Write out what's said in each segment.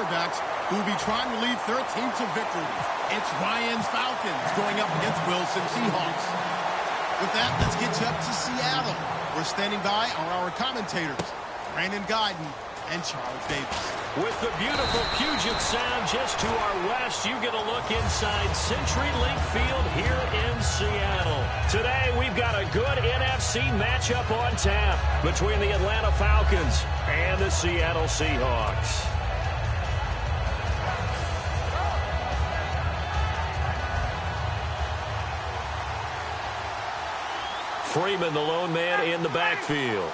quarterbacks who will be trying to lead their team to victory. It's Ryan's Falcons going up against Wilson's Seahawks. With that, let's get you up to Seattle. We're standing by are our commentators, Brandon Guyton and Charles Davis. With the beautiful Puget Sound just to our west, you get a look inside CenturyLink Field here in Seattle. Today, we've got a good NFC matchup on tap between the Atlanta Falcons and the Seattle Seahawks. Freeman, the lone man in the backfield.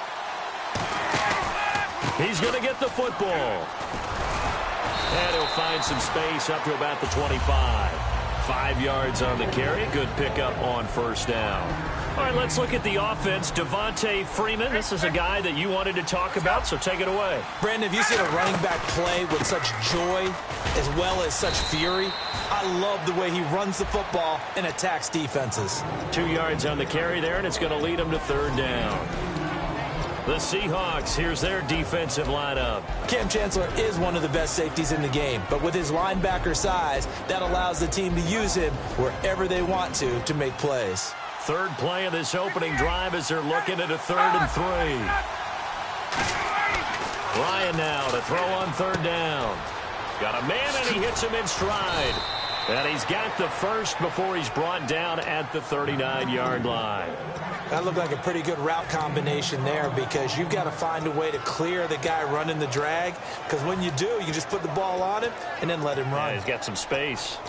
He's going to get the football. And he'll find some space up to about the 25. 5 yards on the carry. Good pickup on first down. All right, let's look at the offense. Devontae Freeman, this is a guy that you wanted to talk about, so take it away. Brandon, have you seen a running back play with such joy as well as such fury? I love the way he runs the football and attacks defenses. 2 yards on the carry there, and it's going to lead him to third down. The Seahawks, here's their defensive lineup. Cam Chancellor is one of the best safeties in the game, but with his linebacker size, that allows the team to use him wherever they want to make plays. Third play of this opening drive as they're looking at a 3rd and 3. Ryan now to throw on third down. Got a man, and he hits him in stride. And he's got the first before he's brought down at the 39-yard line. That looked like a pretty good route combination there because you've got to find a way to clear the guy running the drag, because when you do, you can just put the ball on him and then let him run. Yeah, he's got some space.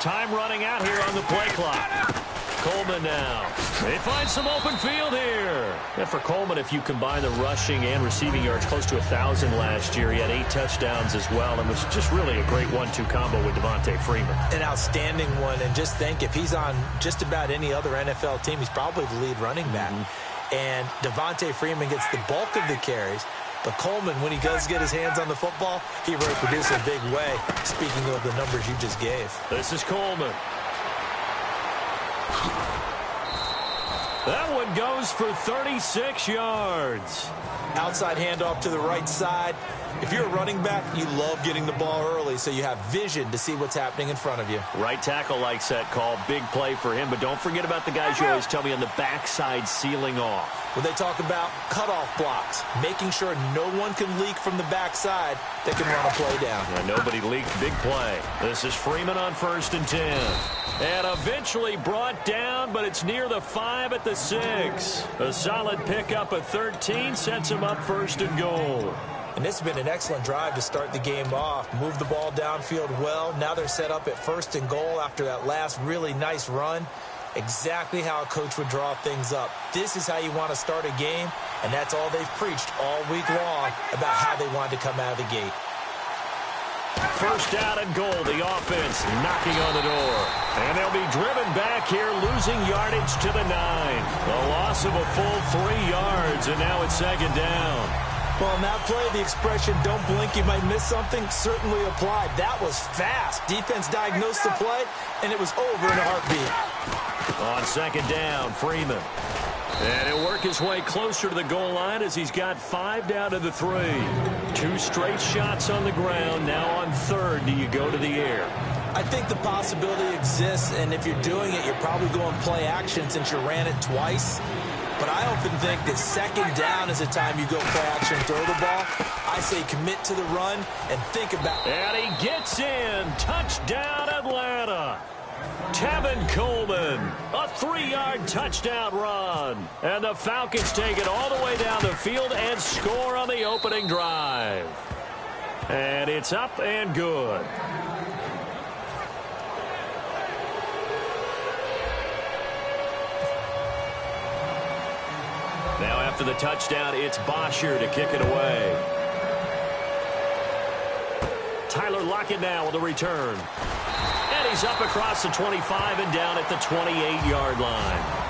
Time running out here on the play clock. Coleman now. They find some open field here. And for Coleman, if you combine the rushing and receiving yards, close to 1,000 last year. He had 8 touchdowns as well, and was just really a great 1-2 combo with Devontae Freeman. An outstanding one, and just think, if he's on just about any other NFL team, he's probably the lead running back. And Devontae Freeman gets the bulk of the carries. But Coleman, when he does get his hands on the football, he reproduces a big way, speaking of the numbers you just gave. This is Coleman. That one goes for 36 yards. Outside handoff to the right side. If you're a running back, you love getting the ball early so you have vision to see what's happening in front of you. Right tackle likes that call. Big play for him, but don't forget about the guys you always tell me on the backside sealing off. When they talk about cutoff blocks, making sure no one can leak from the backside that can run a play down. Yeah, nobody leaked. Big play. This is Freeman on 1st and 10. And eventually brought down, but it's near the 5 at the 6. A solid pickup at 13 sets him up 1st and goal. And this has been an excellent drive to start the game off. Move the ball downfield well. Now they're set up at 1st and goal after that last really nice run. Exactly how a coach would draw things up. This is how you want to start a game, and that's all they've preached all week long about how they wanted to come out of the gate. First down and goal. The offense knocking on the door. And they'll be driven back here, losing yardage to the 9. A loss of a full 3 yards, and now it's 2nd down. Well, in that play, the expression, don't blink, you might miss something, certainly applied. That was fast. Defense diagnosed the play, and it was over in a heartbeat. On 2nd down, Freeman. And he'll work his way closer to the goal line as he's got 5 down to the 3. 2 straight shots on the ground. Now on 3rd, do you go to the air? I think the possibility exists, and if you're doing it, you're probably going play action since you ran it twice. But I often think that 2nd down is the time you go play action and throw the ball. I say commit to the run and think about it. And he gets in. Touchdown, Atlanta. Tevin Coleman, a 3-yard touchdown run. And the Falcons take it all the way down the field and score on the opening drive. And it's up and good. Now after the touchdown, it's Bosher to kick it away. Tyler Lockett now with a return. And he's up across the 25 and down at the 28-yard line.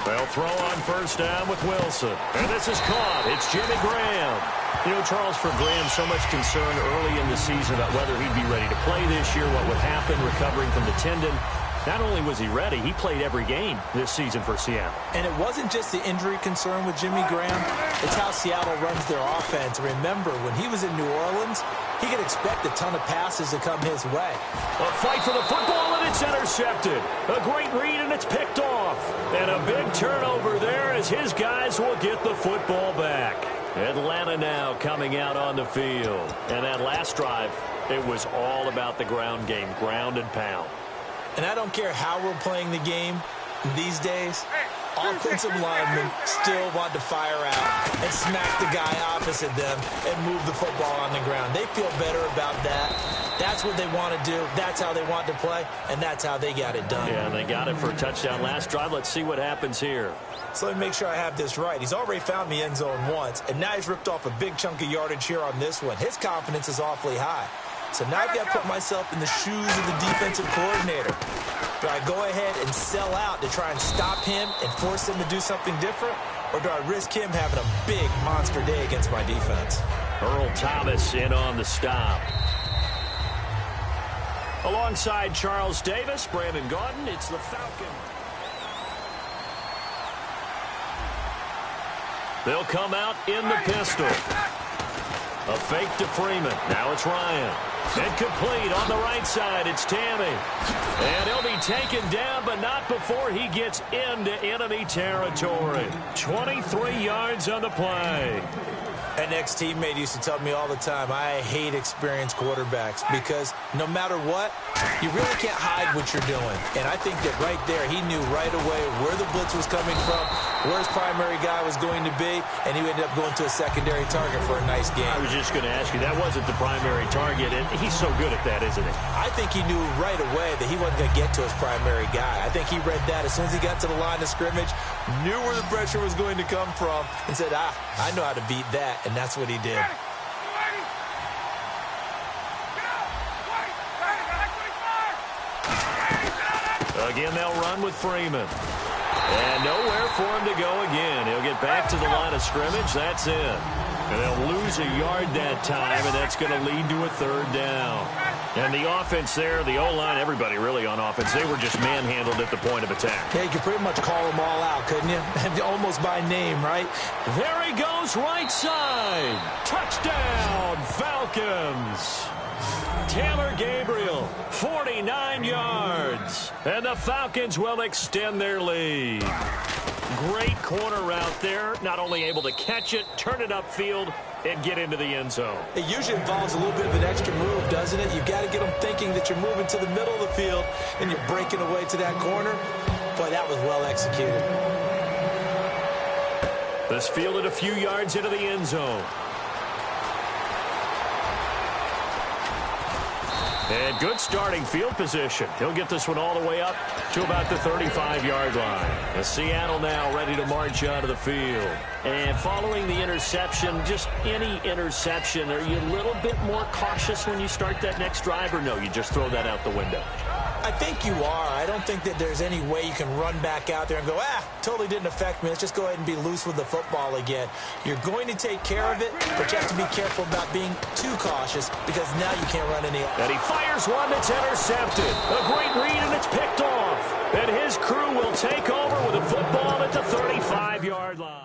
They'll throw on first down with Wilson. And this is caught. It's Jimmy Graham. You know, Charles, for Graham, so much concern early in the season about whether he'd be ready to play this year, what would happen recovering from the tendon. Not only was he ready, he played every game this season for Seattle. And it wasn't just the injury concern with Jimmy Graham. It's how Seattle runs their offense. Remember, when he was in New Orleans, he could expect a ton of passes to come his way. A fight for the football, and it's intercepted. A great read, and it's picked off. And a big turnover there as his guys will get the football back. Atlanta now coming out on the field. And that last drive, it was all about the ground game, ground and pound. And I don't care how we're playing the game these days, offensive linemen still want to fire out and smack the guy opposite them and move the football on the ground. They feel better about that. That's what they want to do. That's how they want to play, and that's how they got it done. Yeah, and they got it for a touchdown last drive. Let's see what happens here. So let me make sure I have this right. He's already found the end zone once, and now he's ripped off a big chunk of yardage here on this one. His confidence is awfully high. So now I've got to put myself in the shoes of the defensive coordinator. Do I go ahead and sell out to try and stop him and force him to do something different? Or do I risk him having a big monster day against my defense? Earl Thomas in on the stop. Alongside Charles Davis, Brandon Gaudin, it's the Falcons. They'll come out in the pistol. A fake to Freeman. Now it's Ryan. Incomplete on the right side. It's Tammy. And he'll be taken down, but not before he gets into enemy territory. 23 yards on the play. An ex-teammate used to tell me all the time, I hate experienced quarterbacks because no matter what, you really can't hide what you're doing. And I think that right there, he knew right away where the blitz was coming from, where his primary guy was going to be, and he ended up going to a secondary target for a nice game. I was just going to ask you, that wasn't the primary target, and he's so good at that, isn't he? I think he knew right away that he wasn't going to get to his primary guy. I think he read that as soon as he got to the line of scrimmage, knew where the pressure was going to come from, and said, I know how to beat that. And that's what he did. Again, they'll run with Freeman. And nowhere for him to go again. He'll get back to the line of scrimmage. That's it. And they'll lose a yard that time, and that's going to lead to a third down. And the offense there, the O-line, everybody really on offense, they were just manhandled at the point of attack. Yeah, you could pretty much call them all out, couldn't you? Almost by name, right? There he goes, right side. Touchdown, Falcons. Taylor Gabriel, 49 yards. And the Falcons will extend their lead. Great corner route there. Not only able to catch it, turn it upfield, and get into the end zone. It usually involves a little bit of an extra move, doesn't it? You've got to get them thinking that you're moving to the middle of the field and you're breaking away to that corner. Boy, that was well executed. This fielded a few yards into the end zone. And good starting field position. He'll get this one all the way up to about the 35-yard line. As Seattle now ready to march out of the field. And following the interception, just any interception, are you a little bit more cautious when you start that next drive, or no, you just throw that out the window? I think you are. I don't think that there's any way you can run back out there and go, totally didn't affect me. Let's just go ahead and be loose with the football again. You're going to take care of it, but you have to be careful about being too cautious because now you can't run any. And he fires one that's intercepted. A great read, and it's picked off. And his crew will take over with a football at the 35-yard line.